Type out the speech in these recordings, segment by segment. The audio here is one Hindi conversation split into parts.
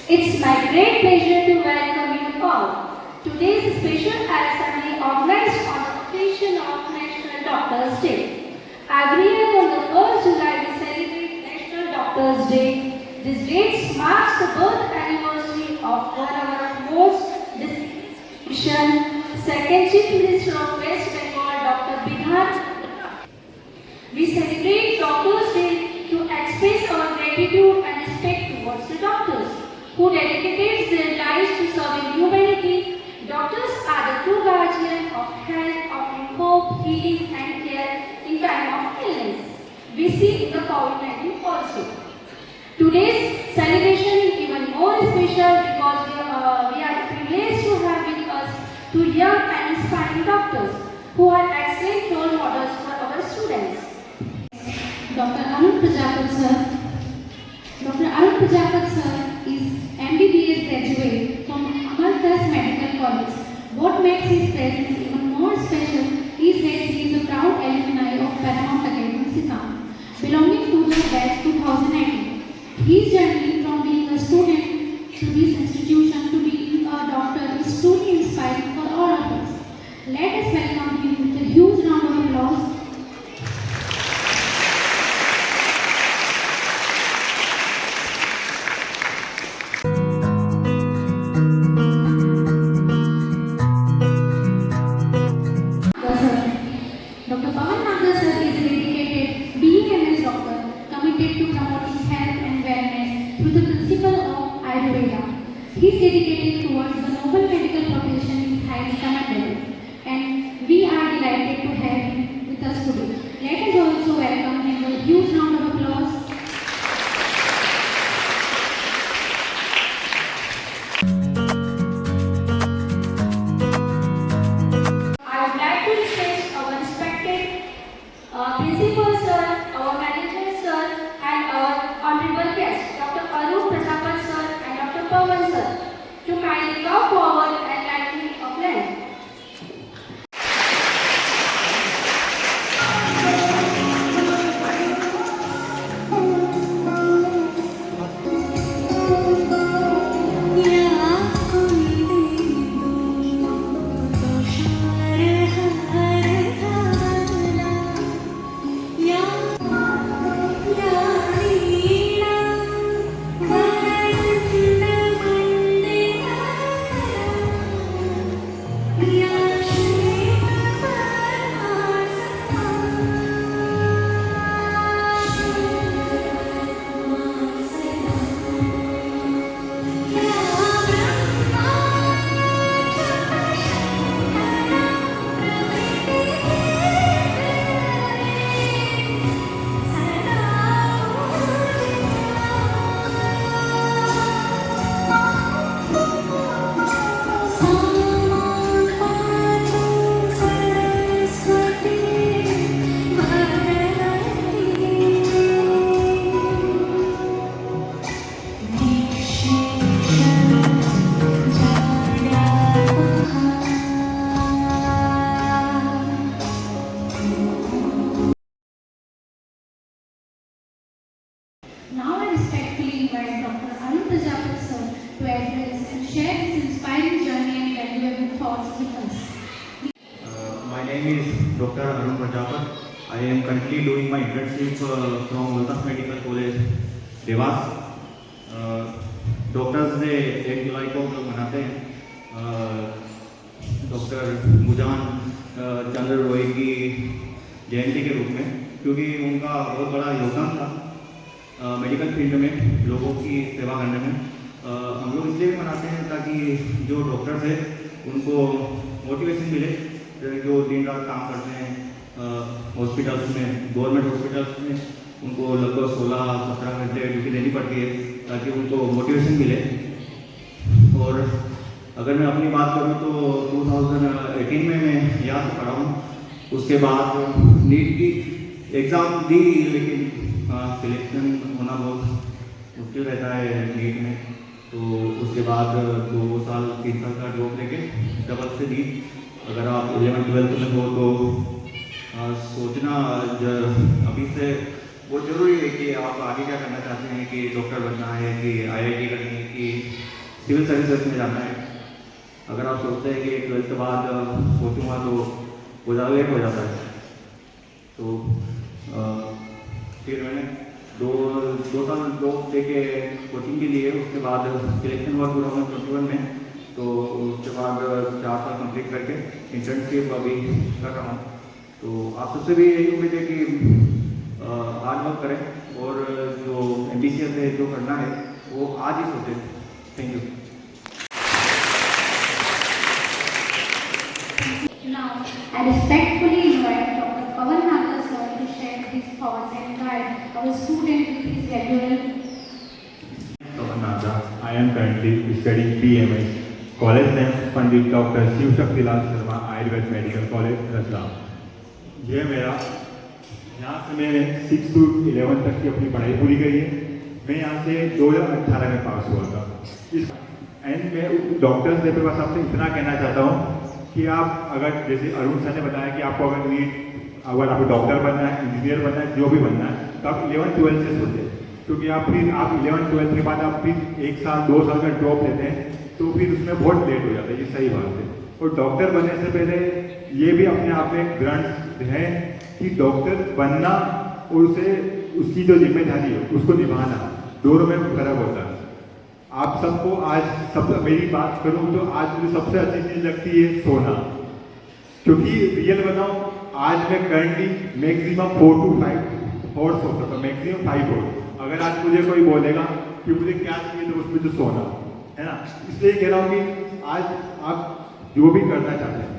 It's my great pleasure to welcome you all. Today's special assembly organized on the occasion of National Doctors' Day. Every year on the 1st July we celebrate National Doctors' Day. This date marks the birth anniversary of one of our most distinguished Second Chief Minister of West Bengal, Dr. Bidhan. We celebrate Doctors' Day to express our gratitude and respect towards the doctors who dedicated their lives to serving humanity. Doctors are the true guardian of health, offering hope, healing and care in time of illness. We see in the COVID-19 also. Today's celebration is even more special because we are privileged to have with us two young and inspiring doctors who are excellent role models for our students. Dr. Arun Prajapat sir. Dr. Arun Prajapat sir is MBBS graduate from Amardas Medical College. What makes his presence even more special is that he is a proud alumni of Paramount Academy, Sikkim, belonging to the batch 2019. His journey from being a student to this institution to being a doctor is truly inspiring for all of us. Let us welcome him with a huge round of applause. Dr. Pawan Nagar sir is a dedicated BMS doctor committed to promoting health and wellness through the principle of Ayurveda. His dedication towards the noble medical profession is highly commendable, and we are delighted to have him with us today. Let us also welcome him with a huge round of applause. Principal sir, our manager sir, and our honorable guests, Dr. Arun Prajapat sir and Dr. Pawan sir, to kindly come forward and lighten a plan. Now I respectfully invite Dr. Arun Prajapat sir to address and share his inspiring journey and valuable thoughts with us. My name is Dr. Arun Prajapat. I am currently doing my internship from Amardas Medical College, Dewas. Doctors day 1 जुलाई को हम लोग मनाते हैं डॉक्टर मुजान चंद्र रॉय की जयंती के रूप में, क्योंकि उनका बहुत बड़ा योगदान था मेडिकल फील्ड में लोगों की सेवा करने में। हम लोग इसलिए भी मनाते हैं ताकि जो डॉक्टर्स हैं उनको मोटिवेशन मिले, जो दिन रात काम करते हैं हॉस्पिटल्स में, गवर्नमेंट हॉस्पिटल्स में उनको लगभग 16-17 घंटे ड्यूटी देनी पड़ती है ताकि उनको मोटिवेशन मिले। और अगर मैं अपनी बात करूँ तो 2018 में मैं यहाँ से पढ़ा हूँ। उसके बाद नीट की एग्ज़ाम दी, लेकिन सिलेक्शन होना बहुत मुश्किल रहता है नीट में। तो उसके बाद 2 साल 3 साल का ड्रॉप लेके डबल से दी। अगर आप 11th-12th में हो तो सोचना अभी से वो जरूरी है कि आप आगे क्या करना चाहते हैं, कि डॉक्टर बनना है, कि IIT करनी है, कि सिविल सर्विसेज में जाना है। अगर आप सोचते हैं कि 12th के बाद सोचूंगा तो वो ज़्यादा लेट हो जाता है। तो फिर मैंने दो साल जॉब लेके कोचिंग के लिए, उसके बाद सिलेक्शन हुआ 2021 में। तो उसके बाद 4 साल कंप्लीट करके इंटर्नशिप अभी कर रहा हूँ। तो आप सबसे भी यही उम्मीद है कि हार्ड वर्क करें और जो एम्बिशियस है, जो करना है वो आज ही सोचें। Thank you. Now, I respectfully invite Dr. Pawan Nagar sir to share his thoughts and guide our student with his regular. Pawan Nagar. I am currently studying BMS. College name Pandit doctor Shiv Shaktilal Sharma Ayurved medical college Ratlam. ये मेरा यहाँ से मैंने 6 to 11 तक की अपनी पढ़ाई पूरी करी है। मैं यहाँ से 2018 में पास हुआ था। इस एंड मैं डॉक्टर से बस आपसे इतना कहना चाहता हूँ कि आप अगर जैसे अरुण सर ने बताया कि आपको अगर आपको डॉक्टर बनना है, इंजीनियर बनना है, जो भी बनना है, तो आप 11th-12th से सोचें। क्योंकि आप 11th-12th के बाद आप फिर 1 साल 2 साल का ड्रॉप लेते हैं तो फिर उसमें बहुत लेट हो जाता है। ये सही बात है। और डॉक्टर बनने से पहले ये भी अपने आप में एक दृढ़ है कि डॉक्टर बनना और उसे उसकी जो जिम्मेदारी है उसको निभाना, दोनों में फर्क होता है। आप सबको आज मेरी बात करूं तो आज मुझे सबसे अच्छी चीज लगती है सोना। क्योंकि रियल बताऊं, आज मैं करंटली मैक्सिमम 4 to 5 hours सो सकता हूँ, मैक्सिमम 5 hours। अगर आज मुझे कोई बोलेगा कि मुझे क्या चाहिए तो उसमें तो सोना है ना। इसलिए कह रहा हूँ कि आज आप जो भी करना चाहते हैं,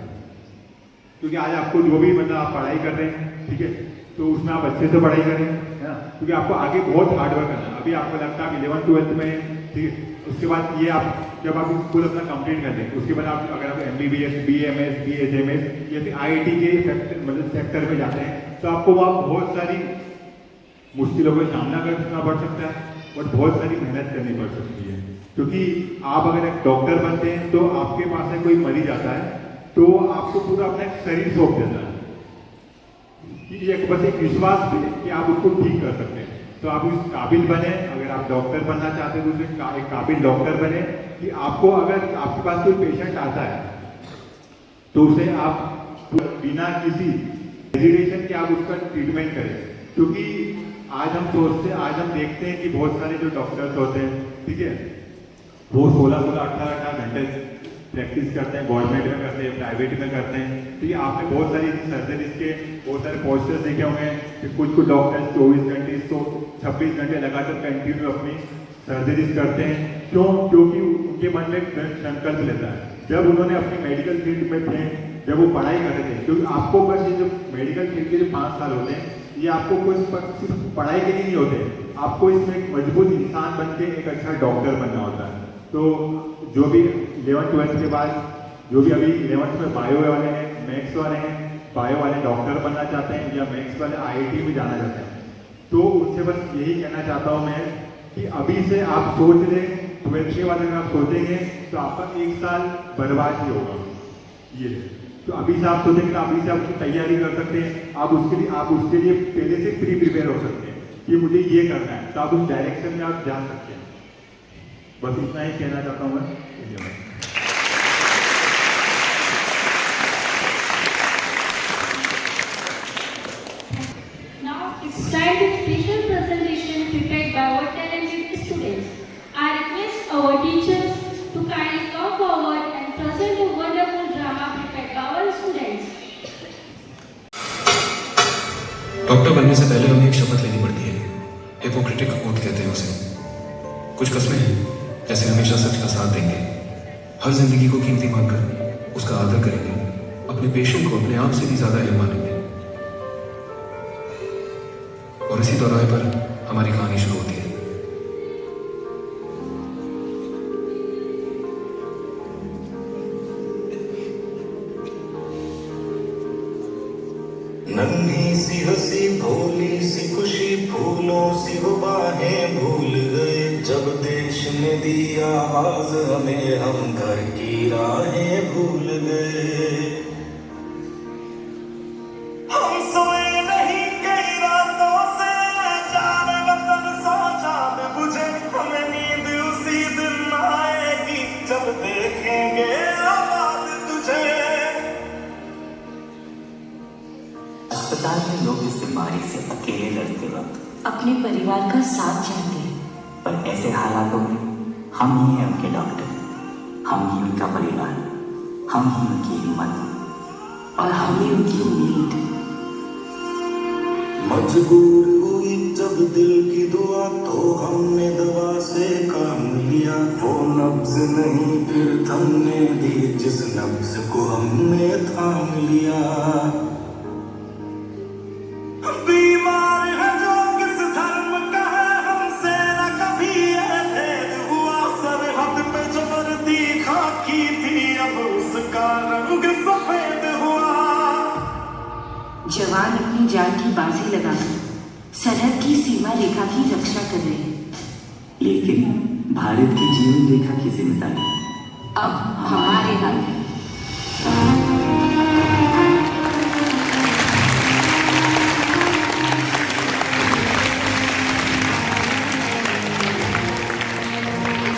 क्योंकि आज आपको जो भी मतलब आप पढ़ाई कर रहे हैं, ठीक है, तो उसमें आप अच्छे से पढ़ाई करें, है ना। क्योंकि आपको आगे बहुत हार्डवर्क करना है। अभी आपको लगता है 11th-12th में, ठीक है, उसके बाद ये आप जब आप स्कूल अपना कंप्लीट कर दें, उसके बाद आप अगर आप MBBS, BMS, BHMS या फिर IIT के मतलब सेक्टर में जाते हैं तो आपको वहाँ बहुत सारी मुश्किलों का सामना करना पड़ सकता है और बहुत सारी मेहनत करनी पड़ सकती है। क्योंकि आप अगर एक डॉक्टर बनते हैं तो आपके पास से कोई मरीज जाता है तो आपको पूरा अपना शरीर सौंप देता है कि ये बस एक विश्वास है कि आप उसको ठीक कर सकते हैं। तो आप उस काबिल बने, अगर आप डॉक्टर बनना चाहते हैं तो उसे एक काबिल डॉक्टर बने कि आपको अगर आपके पास कोई पेशेंट आता है तो उसे आप बिना किसी हेजिटेशन के आप उसका ट्रीटमेंट करें। क्योंकि आज हम देखते हैं कि बहुत सारे जो डॉक्टर्स होते हैं, ठीक है, वो 16-16, 18-18 घंटे प्रैक्टिस करते हैं, गवर्नमेंट में करते हैं, प्राइवेट में करते हैं। तो ये आपने बहुत सारी सर्जरीज के बहुत सारे पोस्टर्स देखे होंगे कि कुछ डॉक्टर्स 24 घंटे 26 घंटे लगातार कंटिन्यू अपनी सर्जरीज करते हैं। क्योंकि उनके मन में संकल्प लेता है। जब उन्होंने अपनी मेडिकल फील्ड में थे, जब वो पढ़ाई कर रहे थे, क्योंकि आपको बस ये जो मेडिकल फील्ड के जो 5 साल होते हैं, ये आपको कोई सिर्फ पढ़ाई के लिए नहीं होते, आपको इसमें एक मजबूत इंसान बन के एक अच्छा डॉक्टर बनना होता है। तो जो भी 11th-12th के बाद जो भी अभी 11th में बायो वाले हैं, मैथ्स वाले हैं, बायो वाले डॉक्टर बनना चाहते हैं या मैथ्स वाले IIT में जाना चाहते हैं, तो उनसे बस यही कहना चाहता हूँ मैं कि अभी से आप सोच लें। 12th के बाद अगर आप सोचेंगे तो आपका 1 साल बर्बाद ही होगा। ये तो अभी से आप सोचेंगे, अभी से आप उसकी तैयारी कर सकते हैं। आप उसके लिए पहले से प्रिपेयर हो सकते हैं कि मुझे ये करना है, तो आप उस डायरेक्शन में आप जा सकते हैं। बस इतना ही कहना चाहता हूँ मैं। धन्यवाद। Now it's time for special presentation prepared by our talented students. I request our teachers to kindly come forward and present a wonderful drama prepared by our students. Doctor बनने से पहले हमें एक शपथ लेनी पड़ती है। हिपोक्रेटिक ओथ कहते हैं उसे। कुछ कस्में हैं, जैसे हमेशा सच का साथ देंगे, हर जिंदगी को कीमती मानकर उसका आदर करेंगे, अपने पेशेंट को अपने आप से भी ज्यादा अहम मानेंगे। और इसी दौराहे पर हमारी कहानी शुरू होती है। नन्ही सी हंसी भोली सी खुशी फूलों सी वो बाहें भूल गए। जब देश ने दी आवाज हमें, हम घर की राहें भूल गए। हम सोए नहीं कई रातों से, अस्पताल में लोग इस बीमारी से अकेले लड़ते वक्त अपने परिवार का साथ चाहते हैं, पर ऐसे हालातों में हम ही हैं उनके डॉक्टर, हम ही उनका परिवार, हम ही उनकी हिम्मत और हम ही उनकी उम्मीद। मजबूर हुई जब दिल की दुआ तो हमने दवा से काम लिया, वो नब्ज नहीं फिर थमने दी जिस नब्ज को हमने थाम लिया। बीमार है जो किस धर्म का है हमसे न कभी ये भेद हुआ, सरहद पे जो वर्दी खाकी थी अब उसका रंग सफेद हुआ। जवान अपनी जान की बाजी लगाकर सरहद की सीमा रेखा की रक्षा कर रहे हैं, लेकिन भारत की जीवन रेखा की जिम्मेदारी अब हमारे हाथ है।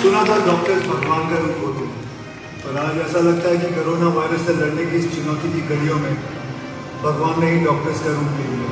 सुना था डॉक्टर्स भगवान का रूप होते हैं, पर आज ऐसा लगता है कि कोरोना वायरस से लड़ने की इस चुनौती की घड़ियों में भगवान ने ही डॉक्टर्स का रूप ले लिया।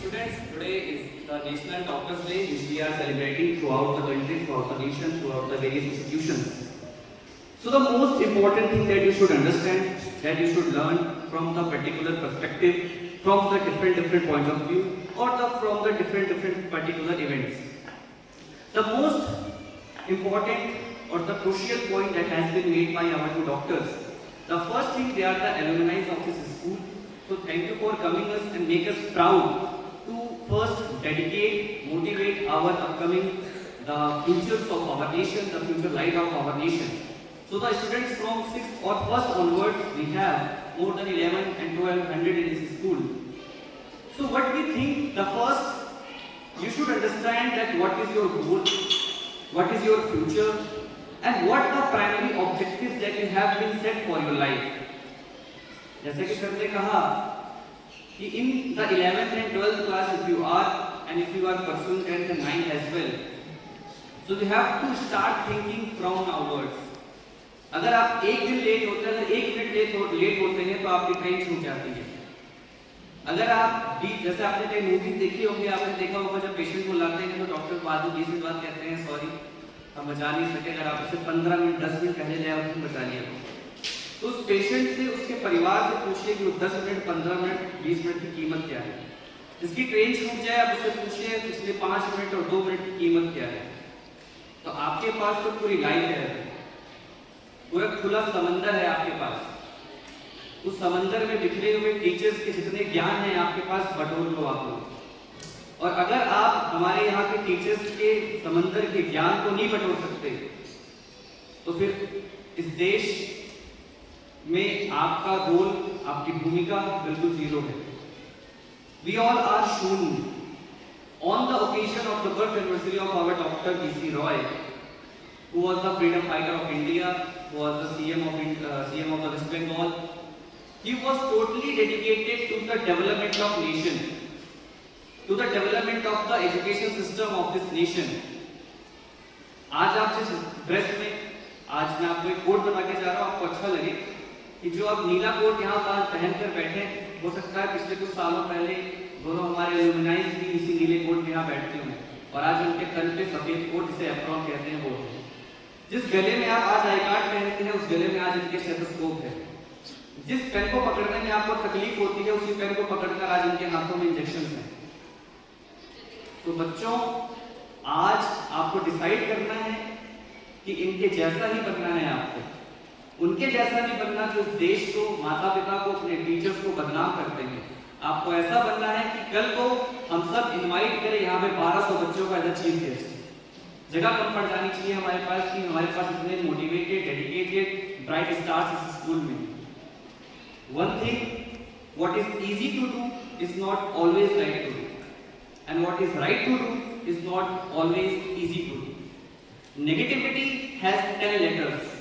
Students, today is the National Doctors Day, which we are celebrating throughout the country, throughout the nation, throughout the various institutions. So the most important thing that you should understand, that you should learn from the particular perspective, from the different point of view, or from the different particular events. The most important or the crucial point that has been made by our two doctors. The first thing, they are the alumni of this school. So thank you for coming us and make us proud to first dedicate, motivate our upcoming, the futures of our nation, the future light of our nation. So the students from 6th or 1st onwards, we have more than 11 and 1200 in this school. So what we think, the first, you should understand that what is your goal, what is your future, and what the primary objectives that you have been set for your life. जैसे कि सर ने कहा कि in the 11th and 12th class if you are and if you are pursuing 10th and 9th as well, so you have to start thinking from onwards. अगर आप एक दिन लेट होते हैं, अगर 1 मिनट लेट होते हैं तो आपकी ट्रेन छूट जाती है। अगर आप जैसे आपने कई मूवीज देखी होगी, आपने देखा होगा जब पेशेंट को लाते हैं तो डॉक्टर बाद में 20 मिनट बाद कहते हैं सॉरी हम बचा नहीं सके, अगर आप उसे 15 मिनट 10 मिनट पहले ले आओ तो बचा लिया। तो उस पेशेंट से, उसके परिवार से पूछिए कि 10 मिनट 15 मिनट 20 मिनट की कीमत क्या है। जिसकी ट्रेन छूट जाए आप उससे पूछिए पिछले 5 मिनट और 2 मिनट की कीमत क्या है। तो आपके पास तो पूरी लाइफ है, पूरा खुला समंदर है आपके पास। उस समंदर में बिखरे हुए टीचर्स के जितने ज्ञान है आपके पास, बटोर लो आप लोग। और अगर आप हमारे यहाँ के टीचर्स के समंदर के ज्ञान को नहीं बटोर सकते तो फिर इस देश में आपका रोल, आपकी भूमिका बिल्कुल जीरो है। We all are shown on the occasion of the birth anniversary of our Dr. B.C. Roy, who was the freedom fighter of India, who was the CM of the West Bengal. He was totally dedicated to the development of nation, to the development of the education system of this nation. आज आप जिस ड्रेस में, आज मैं आपको एक कोट बता के जा रहा हूँ, आपको अच्छा लगे कि जो आप नीला कोट यहाँ पर पहनकर बैठे, हो सकता है पिछले कुछ सालों पहले दोनों हमारे एलुमनाइज भी इसी नीले कोट में यहाँ बैठते हों, और आज उनके तन पे सफेद कोट, जिसे एप्रॉन कहते हैं, वो है। जिस गले में आप आज आई कार्ड पहनते हैं, उस गले में आज इनके स्टेथोस्कोप है। जिस पेन को पकड़ने में आपको तकलीफ होती है, उसी पेन को पकड़कर आज इनके हाथों में इंजेक्शन है। तो बच्चों, आज आपको डिसाइड करना है कि इनके जैसा ही बनना है आपको, उनके जैसा नहीं बनना जो इस देश को, माता पिता को, अपने टीचर्स को बदनाम करते हैं। आपको ऐसा बनना है कि कल को हम सब इनवाइट करें यहाँ पे 1200 बच्चों का एज अ चीफ गेस्ट। जगह कम पड़ जानी चाहिए हमारे पास कि हमारे पास इतने मोटिवेटेड, डेडिकेटेड, ब्राइट स्टार्स इस स्कूल में। One thing, what is easy to do is not always right to do, and what is right to do is not always easy to do. Negativity has 10 letters,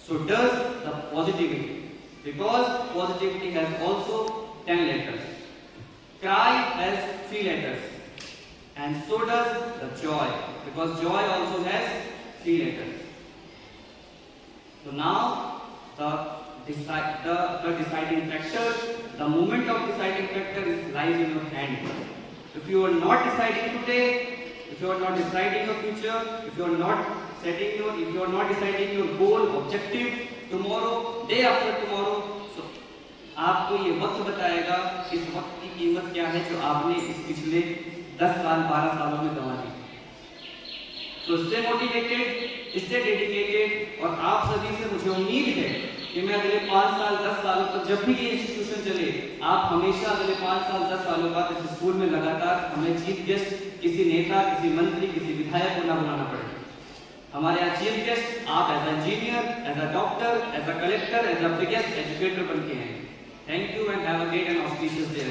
so does the positivity, because positivity has also 10 letters. Cry has 3 letters, and so does the joy, because joy also has 3 letters. So now the deciding factor, the moment of deciding factor lies in your hand. If you are not deciding today, if you are not deciding your future, if you are not deciding your goal, objective tomorrow, day after tomorrow, so आपको ये वक्त बताएगा इस वक्त की कीमत क्या है जो आपने इस पिछले 10 साल 12 सालों में गंवा दी। So stay motivated, stay dedicated, और आप सभी से मुझे उम्मीद है कि मैं अगले 5 साल 10 सालों तक जब भी ये इंस्टीट्यूशन चले, आप हमेशा अगले 5 साल 10 सालों बाद इस स्कूल में लगातार हमें चीफ गेस्ट, किसी नेता, किसी मंत्री, किसी विधायक को ना बुलाना पड़े। हमारे यहाँ चीफ गेस्ट आप as a engineer, as a doctor, as a collector, as a biggest educator बन के हैं। Thank you and have a great and auspicious day.